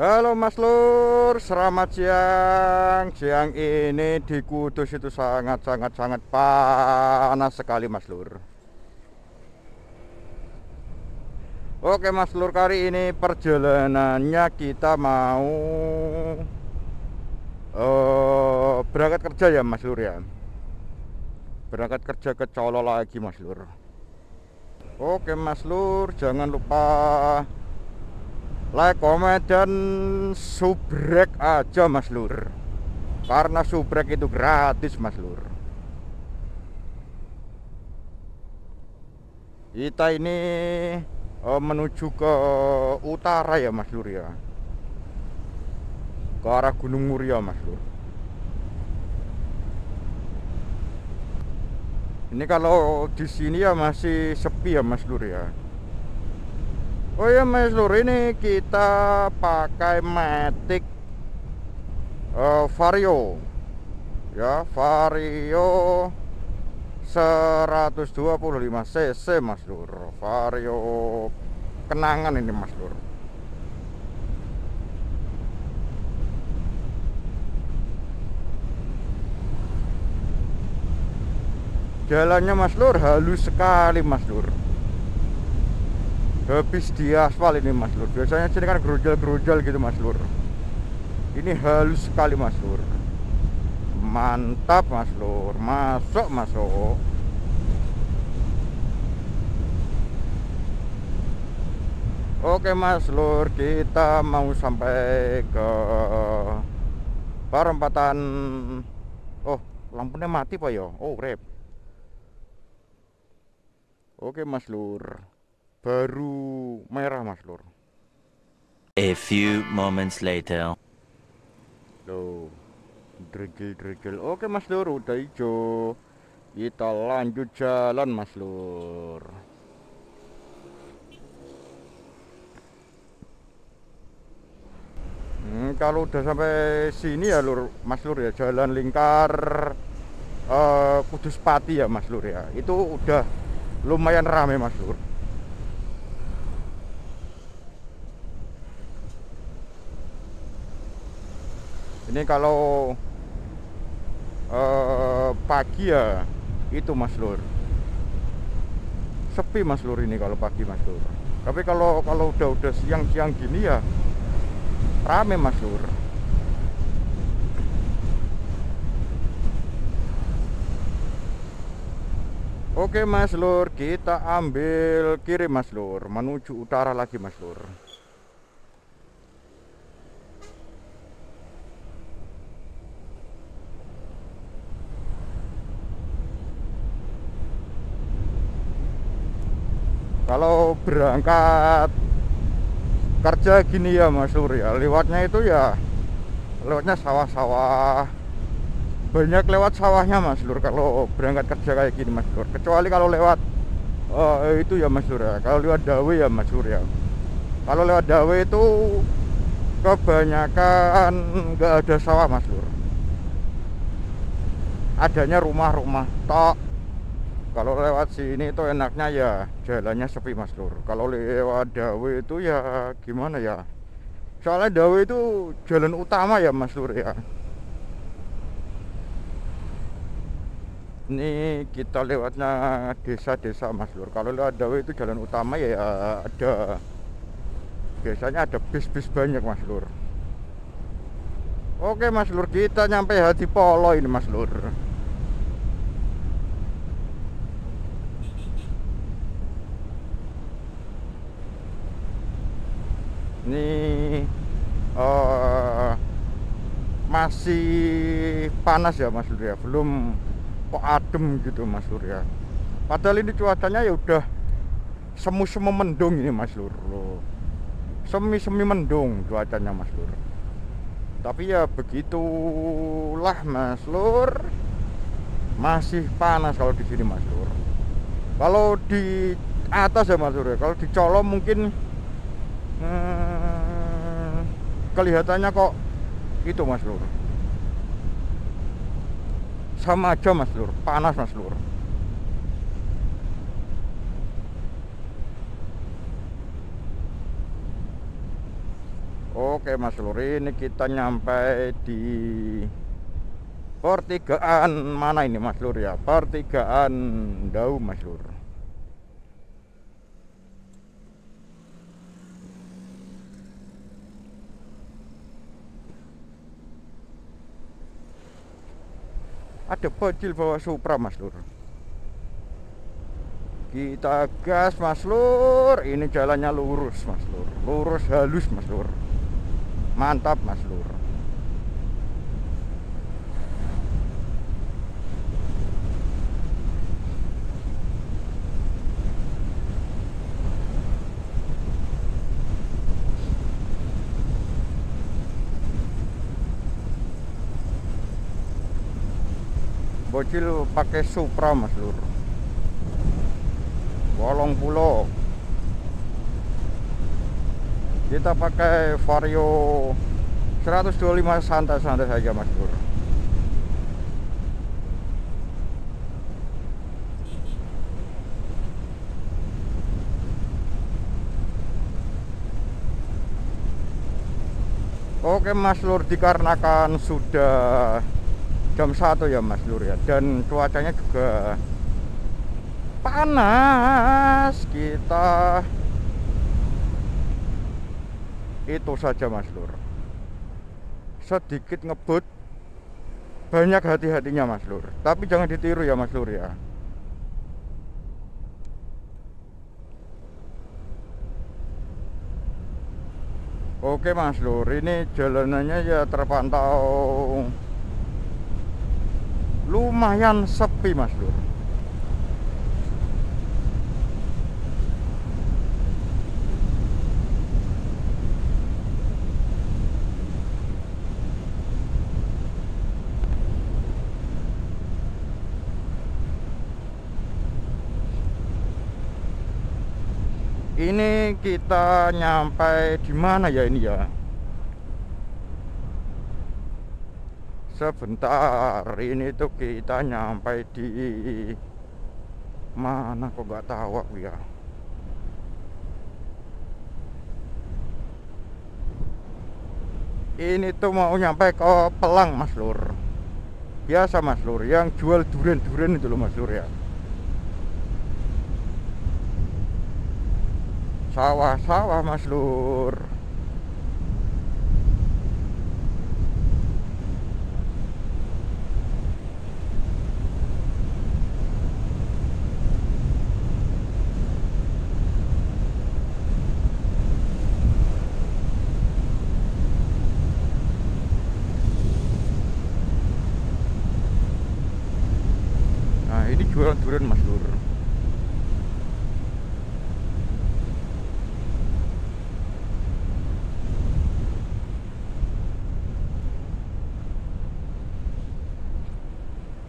Halo Mas Lur, selamat siang. Siang ini di Kudus itu sangat panas sekali Mas Lur. Oke Mas Lur, kali ini perjalanannya kita mau berangkat kerja ya Mas Lur ya. Berangkat kerja ke Colo lagi Mas Lur. Oke Mas Lur, jangan lupa like, komen, dan subrek aja Mas Lur. Karena subrek itu gratis Mas Lur. Kita ini menuju ke utara ya Mas Lur ya. Ke arah Gunung Muria Mas Lur. Ini kalau di sini ya masih sepi ya Mas Lur ya. Oh ya Mas Lur, ini kita pakai Matic Vario ya, Vario 125 cc Mas Lur. Vario kenangan ini Mas Lur. Jalannya Mas Lur halus sekali Mas Lur. Habis di aspal ini Mas Lur. Biasanya sini kan gerujal-gerujal gitu Mas Lur. Ini halus sekali Mas Lur. Mantap Mas Lur. Masuk. Oke Mas Lur, kita mau sampai ke perempatan. Oh, lampunya mati Pak ya. Oh, rep. Oke Mas Lur, baru merah Mas Lur. A few moments later. Loh, dregil. Oke Mas Lur, udah hijau. Kita lanjut jalan Mas Lur. Kalau udah sampai sini ya Lur, Mas Lur ya, jalan lingkar Kudus Pati ya Mas Lur ya. Itu udah lumayan rame Mas Lur. Ini kalau pagi ya itu Mas Lur, sepi Mas Lur ini kalau pagi Mas Lur. Tapi kalau udah siang gini ya rame Mas Lur. Oke Mas Lur, kita ambil kiri Mas Lur, menuju utara lagi Mas Lur. Kalau berangkat kerja gini ya Mas Lur ya, lewatnya itu ya lewatnya sawah-sawah. Banyak lewat sawahnya Mas Lur kalau berangkat kerja kayak gini Mas Lur. Kecuali kalau lewat itu ya Mas Lur ya, kalau lewat Dawe ya Mas Lur ya. Kalau lewat Dawe itu kebanyakan nggak ada sawah Mas Lur, adanya rumah-rumah tok. Kalau lewat sini itu enaknya ya jalannya sepi Mas Lur. Kalau lewat Dawe itu ya gimana ya, soalnya Dawe itu jalan utama ya Mas Lur ya. Ini kita lewatnya desa-desa Mas Lur. Kalau lewat Dawe itu jalan utama ya, ada biasanya ada bis-bis banyak Mas Lur. Oke Mas Lur, kita nyampe Hadipolo ini Mas Lur. Ini masih panas ya Mas Lur ya, belum kok adem gitu Mas Lur ya. Padahal ini cuacanya ya udah semu mendung ini Mas Lur. Semi mendung cuacanya Mas Lur. Tapi ya begitulah Mas Lur. Masih panas kalau di sini Mas Lur. Kalau di atas ya Mas Lur ya, kalau di Colo mungkin kelihatannya kok itu Mas Lur, sama aja Mas Lur, panas Mas Lur. Oke Mas Lur, ini kita nyampe di pertigaan mana ini Mas Lur ya? Pertigaan Dau Mas Lur. Ada bocil bawa Supra Mas Lur. Kita gas Mas Lur. Ini jalannya lurus Mas Lur. Lurus halus Mas Lur. Mantap Mas Lur. Bocil pakai Supra Mas Lur. 80. Kita pakai Vario 125 santai-santai saja Mas Lur. Oke Mas Lur, dikarenakan sudah jam 1 ya Mas Lur ya, dan cuacanya juga panas, kita itu saja Mas Lur, sedikit ngebut, banyak hati-hatinya Mas Lur, tapi jangan ditiru ya Mas Lur ya. Oke Mas Lur, ini jalanannya ya terpantau lumayan sepi Mas Lur. Ini kita nyampe di mana ya ini ya? Sebentar, ini tuh kita nyampe di mana kok gak tahu aku ya. Ini tuh mau nyampe ke Pelang Mas Lur. Biasa Mas Lur, yang jual duren-duren itu loh Mas Lur ya. Sawah-sawah Mas Lur. Nah, ini jualan duren Mas Lur.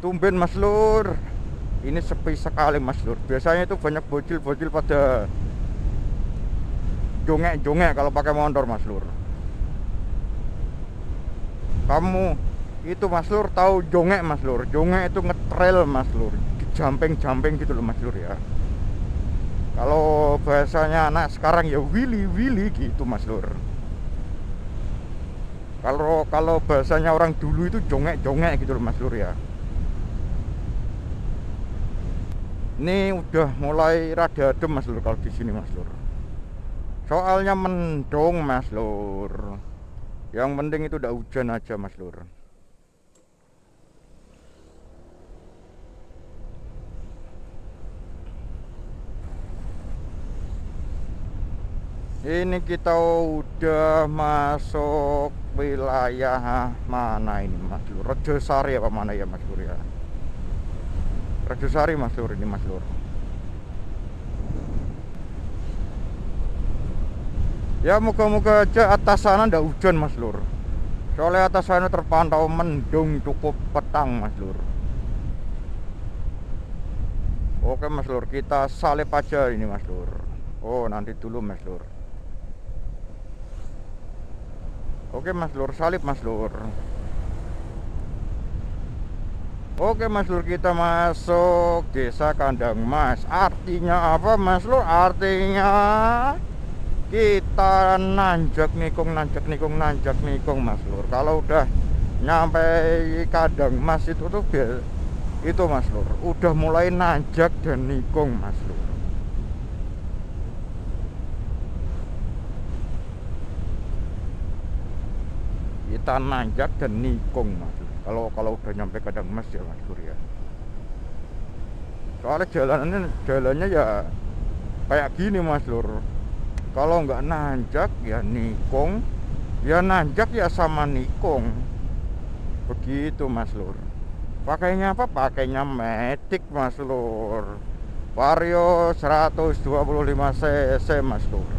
Tumben Mas Lur, ini sepi sekali Mas Lur. Biasanya itu banyak bocil-bocil pada jongek-jongek kalau pakai motor Mas Lur. Kamu itu Mas Lur tahu jongek Mas Lur? Jongek itu ngetrail Mas Lur, jumping-jumping gitu loh Mas Lur ya. Kalau bahasanya anak sekarang ya willy-willy gitu Mas Lur. Kalau bahasanya orang dulu itu jongek-jongek gitu loh Mas Lur ya. Ini udah mulai rada adem Mas Lur kalau di sini Mas Lur. Soalnya mendung Mas Lur. Yang penting itu udah hujan aja Mas Lur. Ini kita udah masuk wilayah mana ini Mas Lur? Rejosari apa mana ya Mas Lur ya? Rejosari Mas Lur ini Mas Lur. Ya moga-moga aja atas sana ndak hujan Mas Lur. Soalnya atas sana terpantau mendung cukup petang Mas Lur. Oke Mas Lur, kita salip aja ini Mas Lur. Oh nanti dulu Mas Lur. Oke Mas Lur, salip Mas Lur. Oke Mas Lur, kita masuk desa Kandang Mas. Artinya apa Mas Lur? Artinya kita nanjak nikung Mas Lur. Kalau udah nyampe kandang Mas itu tuh itu Mas Lur, udah mulai nanjak dan nikung Mas Lur. Kita nanjak dan nikung Mas Lur. Kalau udah nyampe kandang Mas ya Mas Lur ya. Soalnya jalannya ya kayak gini Mas Lur. Kalau nggak nanjak ya nikung, ya nanjak ya sama nikung. Begitu Mas Lur. Pakainya apa? Pakainya Matic Mas Lur. Vario 125 cc Mas Lur.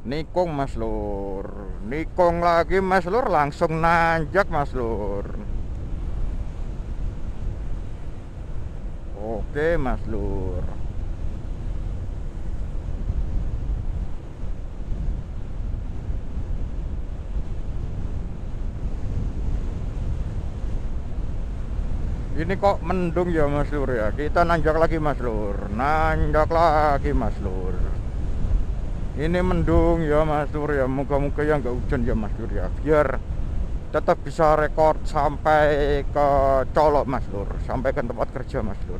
Nikung Mas Lur. Nikung lagi Mas Lur, langsung nanjak Mas Lur. Oke Mas Lur. Ini kok mendung ya Mas Lur ya. Kita nanjak lagi Mas Lur. Nanjak lagi Mas Lur. Ini mendung ya Mas Lur ya. Moga-moga ya nggak hujan ya Mas Lur ya. Biar tetap bisa rekor sampai ke Colok Mas Lur, sampai ke tempat kerja Mas Lur.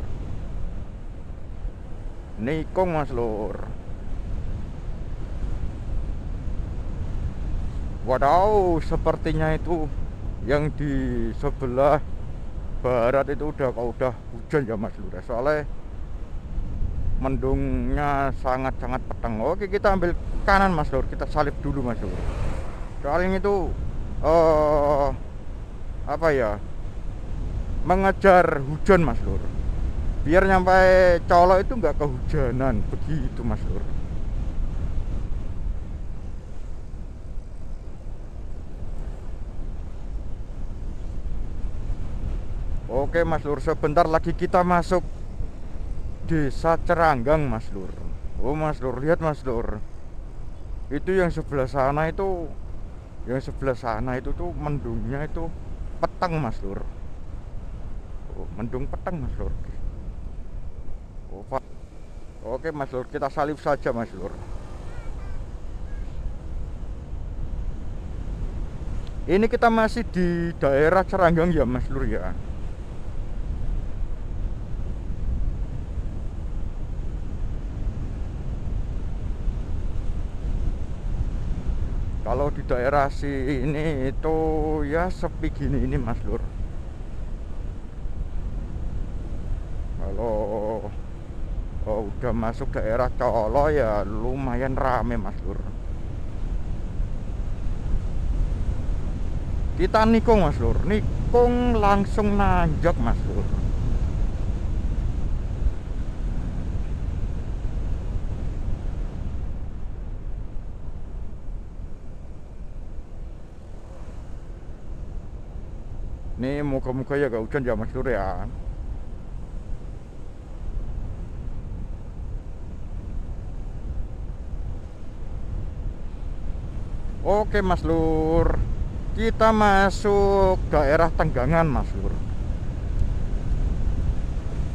Nikung Mas Lur. Waduh, sepertinya itu yang di sebelah barat itu udah hujan ya Mas Lur. Soalnya mendungnya sangat-sangat petang. Oke, kita ambil kanan Mas Lur, kita salip dulu Mas Lur. Soalnya itu apa ya, mengejar hujan Mas Lur, biar nyampe Colok itu nggak kehujanan, begitu Mas Lur. Oke Mas Lur, sebentar lagi kita masuk Desa Ceranggang Mas Lur. Oh Mas Lur, lihat Mas Lur, itu yang sebelah sana itu, tuh mendungnya itu petang Mas Lur. Oh, mendung petang Mas Lur. Oh, Pak. Oke Mas Lur, kita salib saja Mas Lur. Ini kita masih di daerah Ceranggang ya Mas Lur ya. Kalau di daerah sini itu ya sepi gini ini Mas Lur. Kalau udah masuk daerah Colok ya lumayan rame Mas Lur. Kita nikung Mas Lur, nikung langsung nanjak Mas Lur. Nih moga-moga ya gak hujan ya Mas Lur ya. Oke Mas Lur, kita masuk daerah Tenggangan Mas Lur.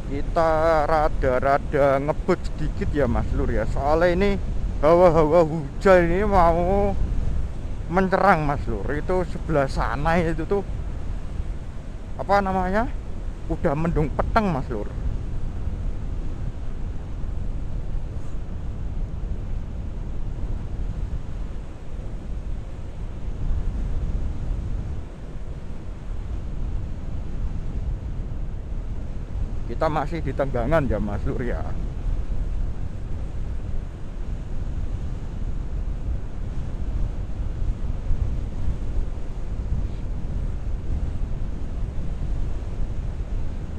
Kita rada-rada ngebut sedikit ya Mas Lur ya. Soalnya ini hawa-hawa hujan ini mau mencerang Mas Lur. Itu sebelah sana itu tuh apa namanya, udah mendung petang Mas Lur. Kita masih di Tenggangan ya Mas Lur ya.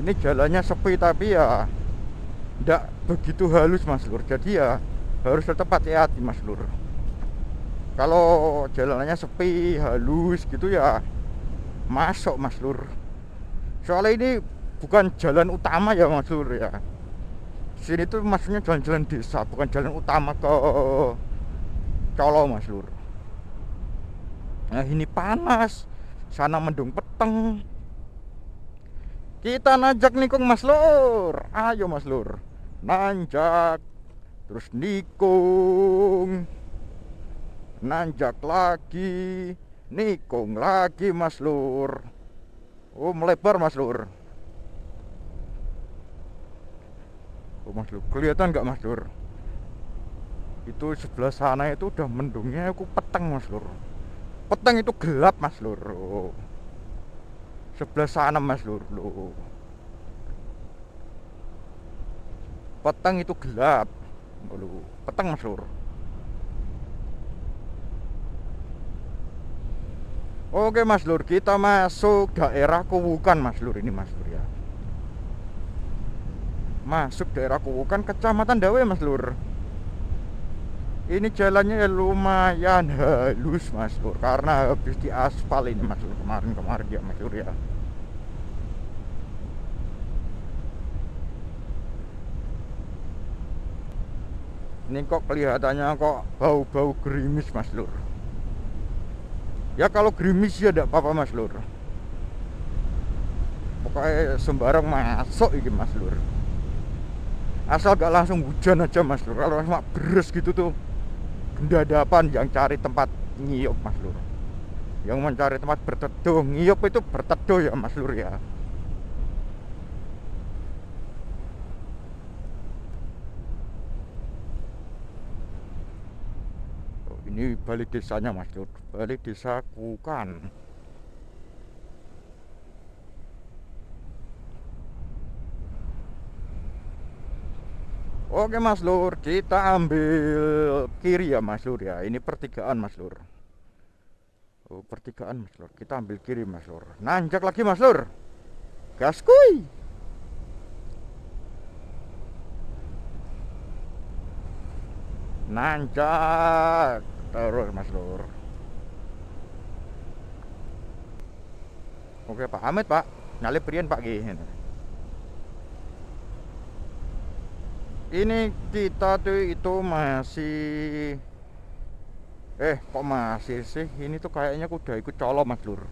Ini jalannya sepi tapi ya tidak begitu halus Mas Lur. Jadi ya harus tetap hati-hati Mas Lur. Kalau jalannya sepi, halus gitu ya masuk Mas Lur. Soalnya ini bukan jalan utama ya Mas Lur ya. Sini tuh maksudnya jalan-jalan desa, bukan jalan utama ke Colok Mas Lur. Nah ini panas, sana mendung peteng. Kita nanjak nikung Mas Lur. Ayo Mas Lur. Nanjak. Terus nikung. Nanjak lagi. Nikung lagi Mas Lur. Oh melebar Mas Lur. Oh Mas Lur, kelihatan nggak Mas Lur? Itu sebelah sana itu udah mendungnya aku peteng Mas Lur. Peteng itu gelap Mas Lur. Oh. Sebelah sana Mas Lur. Loh. Peteng itu gelap. Loh. Peteng Mas Lur. Oke Mas Lur, kita masuk daerah Kuwukan Mas Lur ini Mas Lur ya. Masuk daerah Kuwukan, Kecamatan Dawe Mas Lur. Ini jalannya lumayan halus Mas Lur, karena habis diaspal ini Mas Lur, kemarin ya Mas Lur ya. Ini kok kelihatannya kok bau-bau gerimis Mas Lur. Ya kalau gerimis ya tidak apa-apa Mas Lur. Pokoknya sembarang masuk ini Mas Lur. Asal gak langsung hujan aja Mas Lur. Kalau cuma beres gitu tuh gendadapan yang cari tempat ngiyup Mas Lur. Yang mencari tempat berteduh, ngiyup itu berteduh ya Mas Lur ya. Ini balik desanya Mas Lur, balik desa Kukan. Oke Mas Lur, kita ambil kiri ya Mas Lur ya. Ini pertigaan Mas Lur. Oh pertigaan Mas Lur, kita ambil kiri Mas Lur. Nanjak lagi Mas Lur. Gaskuy. Nanjak terus Mas Lur. Oke Pak Amit Pak, nyalip prian Pak gini. Ini kita tuh itu masih kok masih sih? Ini tuh kayaknya aku udah ikut colok Mas Lur.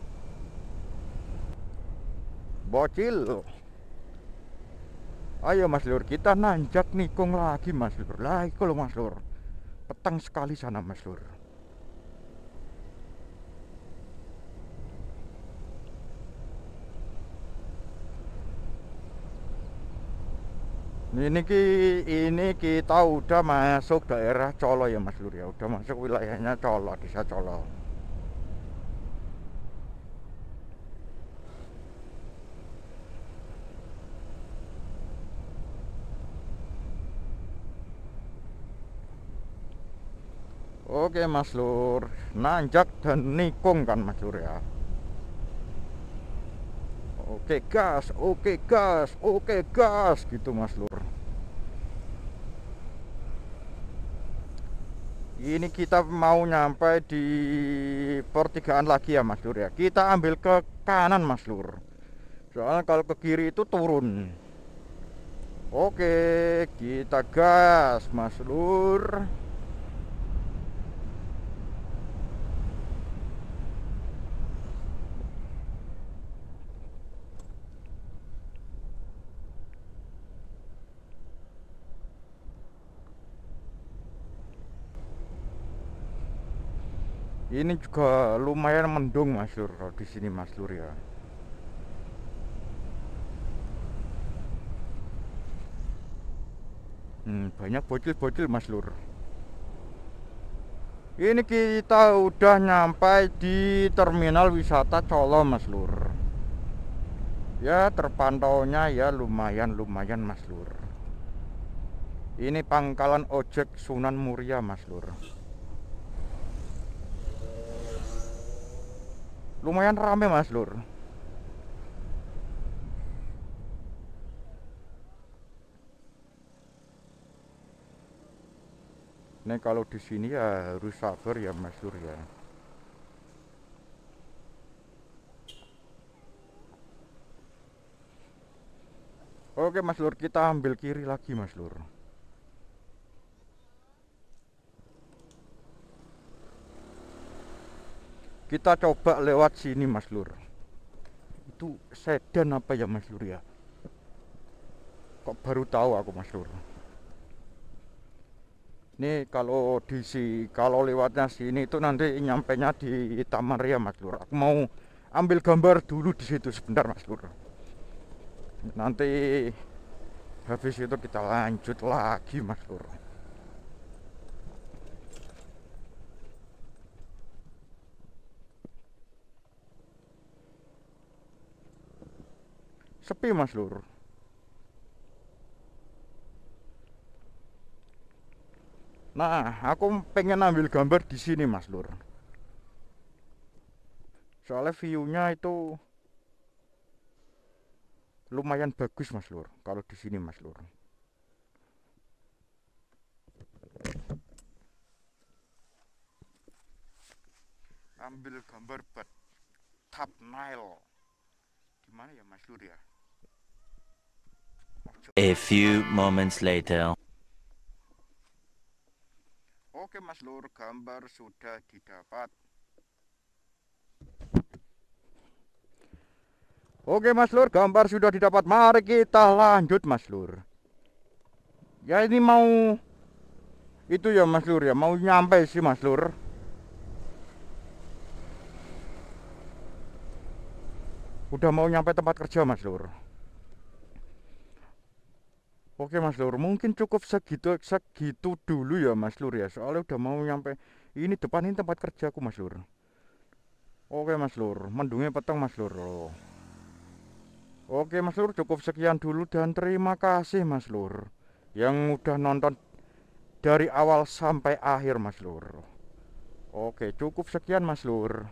Bocil. Ayo Mas Lur, kita nanjak nikung lagi Mas Lur. Lah iku loh Mas Lur. Petang sekali sana Mas Lur. Ini kita udah masuk daerah Colo ya Mas Lur ya. Udah masuk wilayahnya Colo, desa Colo. Oke Mas Lur, nanjak dan nikung kan Mas Lur ya. Oke gas, oke gas, oke gas gitu Mas Lur. Ini kita mau nyampe di pertigaan lagi ya Mas Lur ya. Kita ambil ke kanan Mas Lur. Soalnya kalau ke kiri itu turun. Oke, kita gas Mas Lur. Ini juga lumayan mendung Mas Lur di sini Mas Lur ya. Banyak bocil-bocil Mas Lur. Ini kita udah nyampe di terminal wisata Colo Mas Lur. Ya terpantaunya ya lumayan Mas Lur. Ini pangkalan ojek Sunan Muria Mas Lur. Lumayan rame Mas Lur. Ini kalau di sini ya harus sabar ya Mas Lur ya. Oke Mas Lur, kita ambil kiri lagi Mas Lur. Kita coba lewat sini Mas Lur. itu sedan apa ya Mas Lur ya? Kok baru tahu aku Mas Lur. Ini kalau lewatnya sini itu nanti nyampenya di Taman Ria Mas Lur. Aku mau ambil gambar dulu di situ sebentar Mas Lur. Nanti habis itu kita lanjut lagi Mas Lur. Sepi Mas Lur. Nah, aku pengen ambil gambar di sini Mas Lur. Soalnya view-nya itu lumayan bagus Mas Lur. Kalau di sini Mas Lur. Ambil gambar buat thumbnail. Gimana ya Mas Lur ya? A few moments later. Oke Mas Lur, gambar sudah didapat. Oke Mas Lur, gambar sudah didapat. Mari kita lanjut Mas Lur. Ya ini mau itu ya Mas Lur ya, mau nyampe sih Mas Lur. Udah mau nyampe tempat kerja Mas Lur. Oke Mas Lur, mungkin cukup segitu dulu ya Mas Lur ya. Soalnya udah mau nyampe. Ini depan ini tempat kerjaku Mas Lur. Oke Mas Lur, mendungnya petang Mas Lur. Oke Mas Lur, cukup sekian dulu dan terima kasih Mas Lur yang udah nonton dari awal sampai akhir Mas Lur. Oke, cukup sekian Mas Lur.